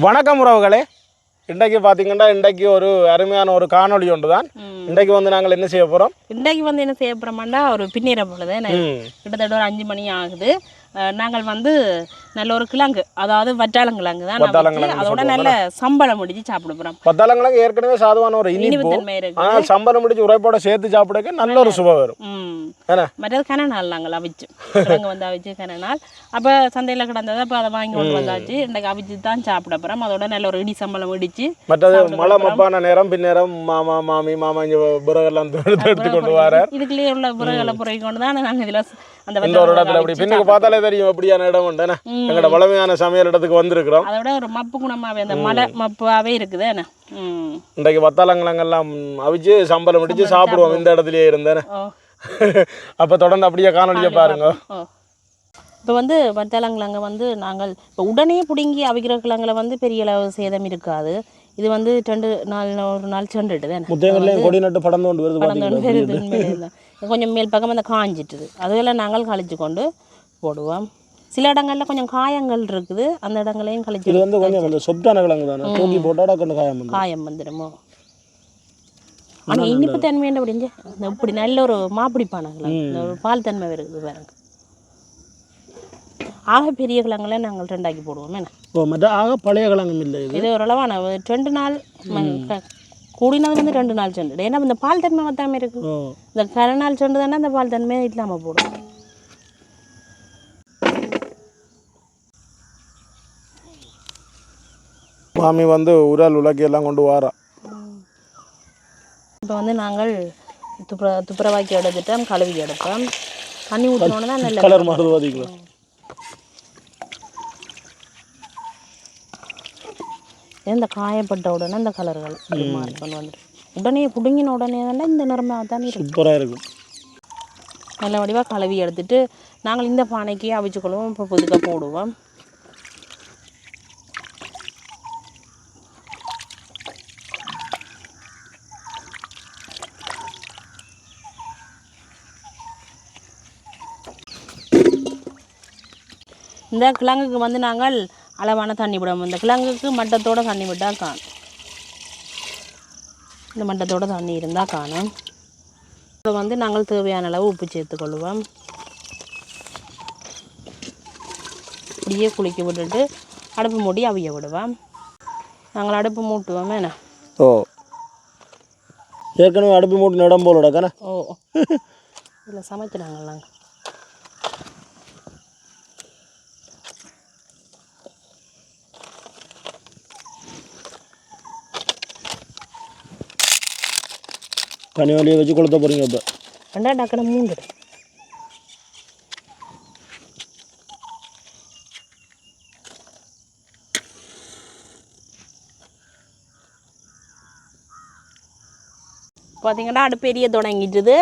வணக்கம் உறவுகளே. இன்றைக்கு பார்த்தீங்கன்னா இன்றைக்கு ஒரு அருமையான ஒரு காணொளி ஒன்று தான். இன்றைக்கு வந்து நாங்கள் என்ன செய்ய போகிறோம்? இன்றைக்கு வந்து என்ன செய்ய போகிறோம்னா ஒரு பின்னீரை பொழுது கிட்டத்தட்ட ஒரு 5 மணி ஆகுது. நாங்கள் வந்து நல்ல ஒரு கிழங்கு, அதாவது வட்டாளங்கிழங்கு தான், அதோட நல்ல சம்பளம் முடிச்சு சாப்பிட போகிறோம். வட்டாளங்கிழங்கு ஏற்கனவே சாதுவான ஒரு இனிப்பு தன்மை இருக்கு. ஆனால் சம்பளம் முடிச்சு உரைப்போட சேர்த்து சாப்பிடக்க நல்ல ஒரு சுவை வரும். மற்றது கனநாள் நாங்கள் அவிச்சு கிழங்கு வந்து அவிச்சு கனநாள் அப்போ சந்தையில் கிடந்தது. அப்போ அதை வாங்கி கொண்டு வந்தாச்சு. இன்றைக்கு அவிச்சு தான் சாப்பிட போகிறோம். அதோட நல்ல ஒரு இடி சம்பளம் இடிச்சு மற்றது மழை மப்பான நேரம் பின்னேரம் மாமா மாமி மாமா இங்கே விறகெல்லாம் எடுத்து கொண்டு வர இதுக்குள்ளேயே உள்ள விறகுகளை புரை கொண்டு தான் நாங்கள் இதில் அந்த இடத்துல அப்படி பின்னுக்கு பார்த்தாலே தெரியும் எப்படியான இடம் உண்டு. எங்களோட வளமையான சமையல் இடத்துக்கு வந்திருக்கிறோம். அதோட ஒரு மப்பு குணமாவே அந்த மலை மப்பாவே இருக்குது. இன்றைக்கு வத்தாளங்கிழங்கெல்லாம் அவிச்சு சம்பளம் முடிச்சு சாப்பிடுவோம் இந்த இடத்துலயே இருந்தேன். அப்போ தொடர்ந்து அப்படியே காணொலியை பாருங்க. இப்போ வந்து வத்தாளங்கிழங்க வந்து நாங்கள் இப்போ உடனே பிடுங்கி அவிக்கிற கிழங்குல வந்து பெரிய அளவு சேதம் இருக்காது. இது வந்து 2 நாள் ஒரு நாள் சென்றுட்டு கொடி நட்டு படந்து கொண்டு வருது. கொஞ்சம் மேல் பக்கம் அந்த காஞ்சிட்டுது. அதெல்லாம் நாங்கள் கழிச்சு கொண்டு போடுவோம். சில இடங்கள்ல கொஞ்சம் காயங்கள் இருக்குது, அந்த இடங்களையும் கழிச்சு. இது வந்து கொஞ்சம் சொப்டான கிழங்கு தானே, தூக்கி போட்டாடா கொஞ்சம் காயம் வந்துடுமோ. ஆனால் இனிப்பு தன்மையான அப்படிஞ்சு இப்படி நல்ல ஒரு மாப்பிடிப்பான கிழங்கு, ஒரு பால் தன்மை இருக்குது பாருங்க. ஆக பெரிய கிழங்குல நாங்கள் 2 ஆக்கி போடுவோம். என்ன ஆக பழைய கிழங்கும் இல்லை, இது ஓரளவான 2 நாள் கூடினது வந்து 2 நாள் சென்று. ஏன்னா இந்த பால் தன்மை மத்தாமல் இருக்கு. இந்த கரநாள் சென்று தானே அந்த பால் தன்மை இல்லாமல் போடும். மாமி வந்து உரல் உலக்கி எல்லாம் கொண்டு வாரா. இப்போ வந்து நாங்கள் துப்புரவாக்கி எடுத்துட்டோம், கழுவி எடுப்போம். தண்ணி ஊற்றினோன்னு தான் நல்ல கலர் மாறுது. இந்த காயப்பட்ட உடனே இந்த கலர்கள் மாறி கொண்டு வந்துடும். உடனே பிடுங்கின உடனே தானே இந்த நிறமாக தான் சூப்பராக இருக்கும். நல்ல வடிவாக கழுவி எடுத்துட்டு நாங்கள் இந்த பானைக்கு அவிச்சுக்கொள்வோம். இப்போ புதுக்க போடுவோம். இந்த கிழங்குக்கு வந்து நாங்கள் அளவான தண்ணி விடுவோம். இந்த கிழங்குக்கு மட்டத்தோடு தண்ணி விட்டால் காணும். இந்த மட்டத்தோடு தண்ணி இருந்தால் காணும். இப்போ வந்து நாங்கள் தேவையான அளவு உப்பு சேர்த்துக்கொள்வோம். இப்படியே குளிக்க விட்டுட்டு அடுப்பு மூடி அவிய விடுவோம். நாங்கள் அடுப்பு மூட்டுவோம். என்ன ஏற்கனவே அடுப்பு மூட்டு இடம் போலடாக்கான. இதில் சமைக்கிறாங்க நாங்கள். தனி வழியை வச்சு கொளுத்த போகிறீங்க. இப்போ 2 டக்குனு 3 பார்த்தீங்கன்னா அடுப்பு எரிய தொடங்கிட்டுது.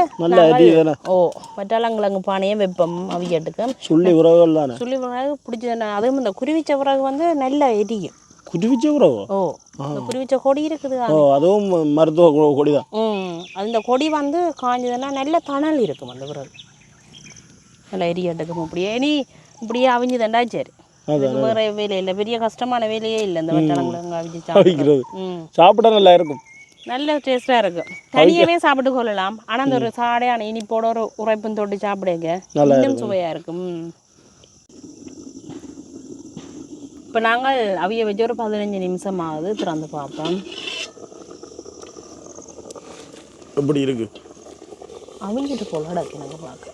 வட்டாளங்கிழங்கு பானையே வெப்பம் அவியட்டுக்கு. சுள்ளி உறவுகள் தானே, சுள்ளி உறவு பிடிச்சது. அதுவும் இந்த குருவிச்ச உறவு வந்து நல்லா எரியும். குருவிச்ச உறவு? இந்த குருவிச்ச கொடி இருக்குது. அதுவும் மருத்துவ கொடி தான். அது இந்த கொடி வந்து காஞ்சதுன்னா நல்ல தணல் இருக்கும். அந்த உறவு நல்லா எரியட்டுக்கும். இப்படியே இனி இப்படியே அவிஞ்சுதண்டா சரி. வேற வேலை இல்லை, பெரிய கஷ்டமான வேலையே இல்லை. இந்த வட்டாளங்கிழங்கு அவிஞ்சு சாப்பிடுறது சாப்பிட நல்லா இருக்கும், நல்ல டேஸ்ட்டாக இருக்கும். தனியாகவே சாப்பிட்டு கொள்ளலாம். ஆனால் அந்த ஒரு சாடையான இனிப்போட ஒரு உரைப்பும் தொட்டு சாப்பிடுங்க, இன்னும் சுவையாக இருக்கும். இப்போ நாங்கள் அவிய வச்சு ஒரு 15 நிமிஷம் ஆகுது. திறந்து பார்ப்போம். எப்படி இருக்கு? அவிஞ்சிட்டு போல நாங்கள் பார்க்க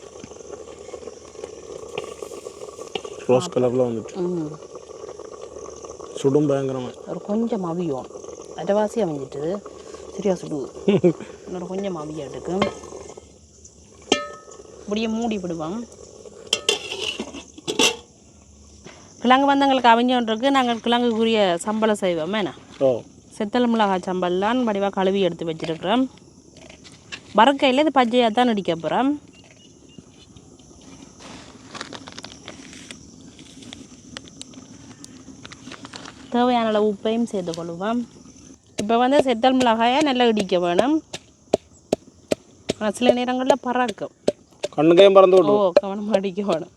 ரோஸ் கலரில் வந்துட்டு சுடும் பயங்கரமாக. ஒரு கொஞ்சம் அவியும், அரைவாசி அவிஞ்சிட்டு சரியா சுடுது. இன்னொரு கொஞ்சம் அவியாட்டுக்கு இப்படியே மூடி விடுவோம். கிழங்கு வந்து எங்களுக்கு அவிஞ்சோன்றிருக்கு. நாங்கள் கிழங்குக்குரிய சம்பளம் செய்வோம். என்ன செத்தல் மிளகாய் சம்பல்லாம் வடிவாக கழுவி எடுத்து வச்சுருக்கிறோம். வறுக்கையில் இது பச்சையாக தான் நடிக்க போகிறோம். தேவையான அளவு உப்பையும் சேர்த்து கொள்வோம். இப்போ வந்து செத்தல் மிளகாயை நல்லா இடிக்க வேணும். ஆனால் சில நேரங்களில் பறக்கும், கண்ணுக்கையும் பறந்து விடும். கவனமாக அடிக்க வேணும்.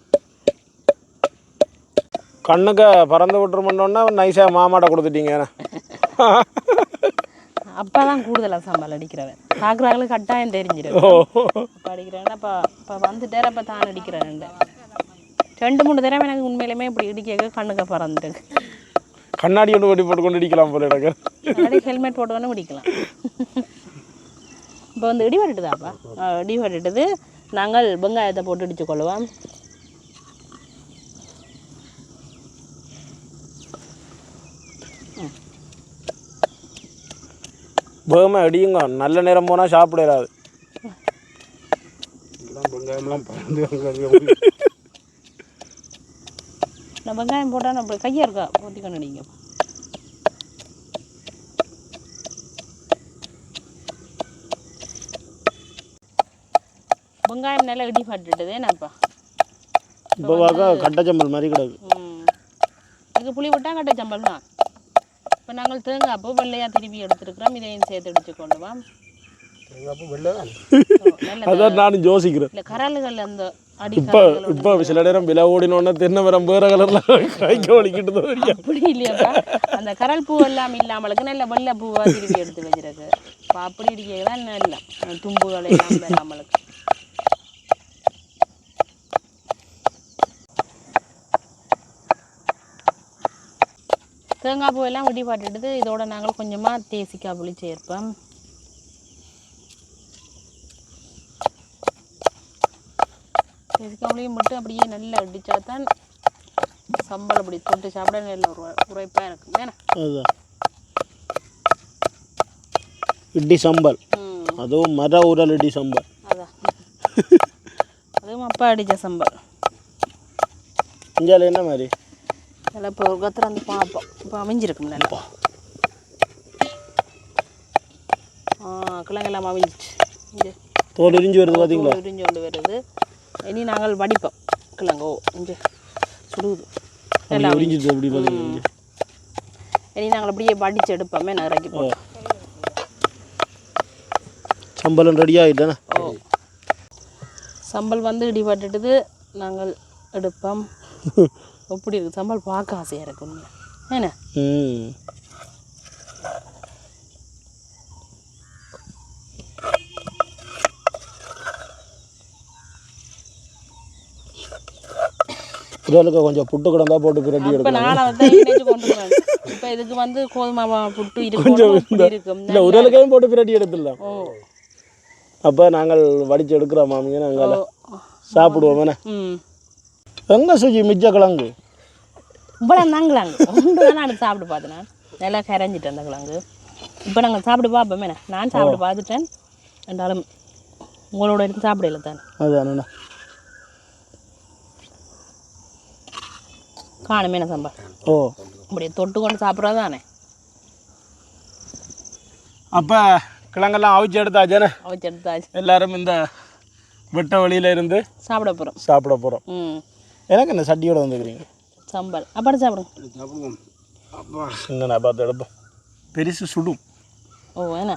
கண்ணுக்கு பறந்து விட்டுருமோன்னா நைஸாக மாமாட்ட கொடுத்துட்டீங்க. அப்போ தான் கூடுதலாக சம்பளம் அடிக்கிறவன் பார்க்குறாங்களுக்கு கட்டாயம் தெரிஞ்சிடும். அப்போ அடிக்கிறேன்னா இப்போ வந்துட்டார் அப்போ தான் அடிக்கிறேன். 2-3 தடவை எனக்கு உண்மையிலுமே இப்படி இடிக்க கண்ணுக்கு பறந்துருக்கு. கண்ணாடி ஒன்று வெடி போட்டு கொண்டு இடிக்கலாம் போல எனக்கு. கண்ணாடி ஹெல்மெட் போட்டு கொண்டு இடிக்கலாம். இப்போ வந்து இடி வட்டுதாப்பா. இடி வட்டுது. நாங்கள் வெங்காயத்தை போட்டு இடித்து கொள்ளுவோம். வேகமாக அடியுங்க, நல்ல நேரம் போனால் சாப்பிடாது. நான் வெங்காயம் போட்டால் நம்ம கையாக இருக்கா ஊற்றிக்கொண்டு அடிங்க. வெங்காயம் நல்லா இடி பட்டுட்டுது. என்னப்பா இப்போ பார்க்க கட்டச்சம்பல் மாதிரி கிடக்கு. இதுக்கு புளி விட்டால் கட்டச்சம்பல் தான். இப்போ நாங்கள் தேங்காய் பூ வெள்ளையாக திருப்பி எடுத்துருக்குறோம். இதையும் சேர்த்து அடித்து கொண்டு வா. அதான் நானும் யோசிக்கிறேன். இல்லை கரல்கள் அந்த இப்போ சில நேரம் விலை ஓடினோன்னா தென்னை மரம் வேற கலரில் கைக்க வலிக்கிட்டு அப்படி இல்லையாப்பா. அந்த கரல் பூ எல்லாம் இல்லாமலுக்கு நல்ல வெள்ளை பூவாக திருப்பி எடுத்து வச்சிருக்கு. இப்போ அப்படி இருக்கிறதான் நல்ல தும்புகள் எல்லாம் இல்லாமலுக்கு. தேங்காய் பூ எல்லாம் வெடி பாட்டுட்டு இதோட நாங்கள் கொஞ்சமாக தேசிக்காய் புளி சேர்ப்போம். தேசிக்காய் புளியும் மட்டும் அப்படியே நல்லா அடித்தா தான் சம்பளம் அப்படி தொட்டு சாப்பிட நல்ல ஒரு உரைப்பாக இருக்கும். வேணா அதுதான் இட்லி சம்பல், அதுவும் மர உரல் இட்லி சம்பல். அதான் அதுவும் அப்பா அடித்த சம்பல். இஞ்சால என்ன மாதிரி நல்லா இப்போ ஒரு கத்திர வந்து பார்ப்போம். இப்போ அமைஞ்சிருக்கும் நல்லா. கிழங்கெல்லாம் அவிஞ்சிச்சு. இங்கே தோல் உரிஞ்சு வருது பார்த்தீங்களா? உரிஞ்சு கொண்டு வருது. இனி நாங்கள் வடிப்போம் கிழங்கோ. இங்கே சுடுது நல்லா உரிஞ்சிச்சு. அப்படி பார்த்தீங்க. இனி நாங்கள் அப்படியே வடித்து எடுப்போமே. நான் இறக்கி போட்டோம். சம்பளம் ரெடி ஆகிட்டேண்ணா. ஓ சம்பல் வந்து இடிபட்டுட்டுது. நாங்கள் எடுப்போம். எப்படி இருக்குது சம்பல்? பார்க்க ஆசையாக இருக்கு உண்மை. ஏன்னா உரலுக்கு கொஞ்சம் புட்டு கிடந்தா போட்டு ரெடி எடுக்கும். இப்போ நான் வந்து கொண்டு போகிறேன். இப்போ இதுக்கு வந்து கோதுமை புட்டு இருக்கும். இல்லை உரலுக்கையும் போட்டு ரெடி எடுத்துடலாம். அப்போ நாங்கள் வடித்து எடுக்கிறோம் மாமிங்க. நாங்கள் சாப்பிடுவோம். என்ன எங்கே சுஜி மிச்ச கிழங்கு இவ்வளோ நாங்களாங்க ஒன்று தான் நான் சாப்பிட்டு பார்த்தேன். நான் நல்லா கரைஞ்சிட்டேன் அந்த கிழங்கு. இப்போ நாங்கள் சாப்பிட்டு பார்ப்போமே. நான் சாப்பிட்டு பார்த்துட்டேன். ரெண்டாலும் உங்களோட எடுத்து சாப்பிடல தானே. அதுதானண்ணா காணுமே நான் சம்பா. ஓ அப்படியே தொட்டு கொண்டு சாப்பிட்றது தானே. அப்போ கிழங்கெல்லாம் அவிச்சு எடுத்தாச்சேண்ணே. அவிச்சு எடுத்தாச்சு. எல்லாரும் இந்த வெட்ட வழியில இருந்து சாப்பிட போகிறோம். எனக்கு என்ன சட்டியோட வந்துக்கிறீங்க சம்பல் அப்படி சாப்பிடுங்க. சாப்பிடுவோம். அப்பா என்னண்ணா பார்த்து எடுப்போம். பெருசு சுடும். ஓ என்ன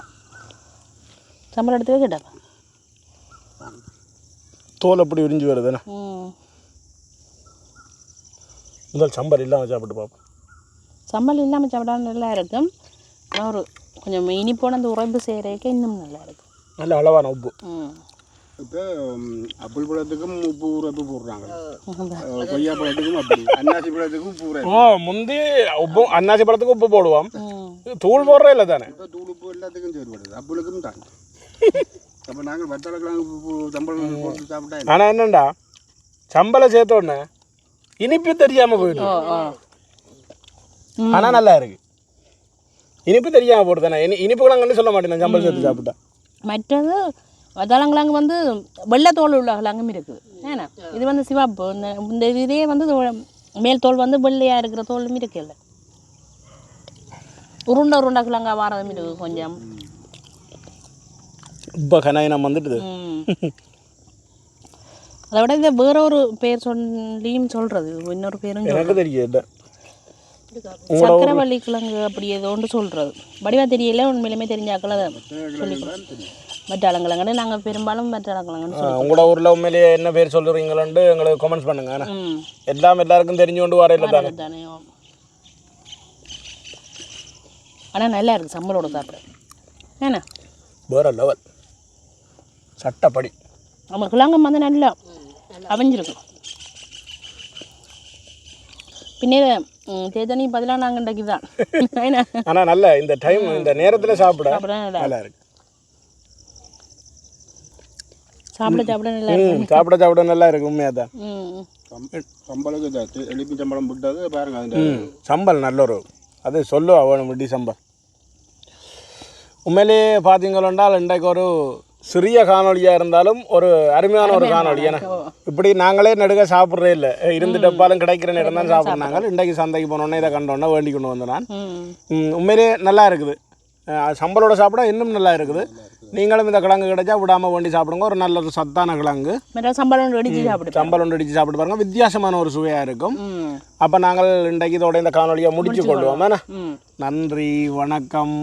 சம்பல் எடுத்து வைக்கட்டாப்பா. தோல் அப்படி உறிஞ்சி வருதுண்ணே. முதல் சம்பல் இல்லாமல் சாப்பிட்டு பார்ப்போம். சம்பல் இல்லாமல் சாப்பிட்டா நல்லா இருக்கும். ஒரு கொஞ்சம் இனிப்போன அந்த உரைப்பு செய்கிறதுக்கு இன்னும் நல்லா இருக்கும். நல்ல அளவான உப்பு. இப்போ அப்பிள் பழத்துக்கும் உப்பு உரைப்பு போடுறாங்க. கொய்யா பழத்துக்கும் அப்படி, அன்னாசி பழத்துக்கும் உப்பு உரைப்பு. ஓ முந்தி உப்பு அன்னாசி பழத்துக்கு உப்பு போடுவோம். தூள் போடுற இல்லை தானே. இப்போ தூள் உப்பு எல்லாத்துக்கும் செயல்படுது. அப்பிளுக்கும் தான். அப்போ நாங்கள் வெத்தலைக்கிழங்கு உப்பு சம்பளம் போட்டு சாப்பிட்டா. ஆனால் என்னண்டா சம்பளம் சேர்த்த உடனே இனிப்பு தெரியாமல் போயிடும். ஆனால் நல்லா இருக்கு. இனிப்பு தெரியாமல் போட்டு தானே. இனிப்பு கிழங்குன்னு சொல்ல மாட்டேன் நான் சம்பளம் சேர்த்து சாப்பிட்டா. மற்றது வதளங்கிழங்கு வந்து வெள்ளைத்தோல் உள்ள கிழங்கும் இருக்குது. ஏன்னா இது வந்து சிவப்பு. இந்த இதே வந்து மேல் தோல் வந்து வெள்ளையாக இருக்கிற தோலும் இருக்குல்ல. உருண்டை கிழங்கா வாரதும் இருக்குது கொஞ்சம். இப்போ கனாயினம் வந்துட்டுது. அதை விட இந்த வேற ஒரு பேர் சொல்லியும் சொல்கிறது. இன்னொரு பேரும் எனக்கு தெரியல. சக்கரவள்ளி கிழங்கு அப்படி ஏதோ ஒன்று சொல்கிறது. வடிவா தெரியல. உண்மையிலுமே தெரிஞ்சாக்கள் அதை சொல்லி வட்டாளங்கிழங்கு நாங்கள் பெரும்பாலும் வட்டாளங்கிழங்குன்னு உங்களோட ஊரில் உண்மையிலேயே என்ன பேர் சொல்லுறீங்களேன்ட்டு எங்களுக்கு கமெண்ட்ஸ் பண்ணுங்க எல்லாம் எல்லாருக்கும் தெரிஞ்சு கொண்டு வரையில தானே தானே. ஆனால் நல்லா இருக்குது சம்பளோட சாப்பிட ஏன்னா வேற லெவல் சட்டப்படி நம்ம கிழங்கு வந்து நல்லா அவிஞ்சிருக்கும். பின்னே தேதனி பதிலாக நாங்கள் இன்றைக்கு தான் ஆனால் நல்ல இந்த டைம் இந்த நேரத்தில் சாப்பிட நல்லா இருக்கு. சாப்பிட நல்லா இருக்கு. சாப்பிட நல்லா இருக்கு உண்மையாக தான். சம்பளுக்கு எலுப்பி சம்பளம் விட்டது பாருங்க. அந்த சம்பல் நல்ல ஒரு அது சொல்லுவா வேணும் முடி சம்பல். உண்மையிலேயே பார்த்தீங்களென்றால் இன்றைக்கு ஒரு சிறிய காணொலியாக இருந்தாலும் ஒரு அருமையான ஒரு காணொலி. ஏன்னா இப்படி நாங்களே நடுக சாப்பிட்றே இல்லை, இருந்துட்டப்பாலும் கிடைக்கிற நேரம் தான் சாப்பிட்றாங்க. இன்றைக்கு சந்தைக்கு போனோன்னே இதை கண்டோன்னே வேண்டி கொண்டு வந்தேன் நான். உண்மையிலே நல்லா இருக்குது. சம்பளோட சாப்பிட இன்னும் நல்லா இருக்குது. நீங்களும் இந்த கிழங்கு கிடைச்சா விடாமல் வேண்டி சாப்பிடுங்க. ஒரு நல்ல ஒரு சத்தான கிழங்கு. சம்பளம் அடித்து சாப்பிட்டு பாருங்க, வித்தியாசமான ஒரு சுவையாக இருக்கும். அப்போ நாங்கள் இன்றைக்கு இதோட இந்த காணொலியை முடிச்சு கொள்வோம். நன்றி, வணக்கம்.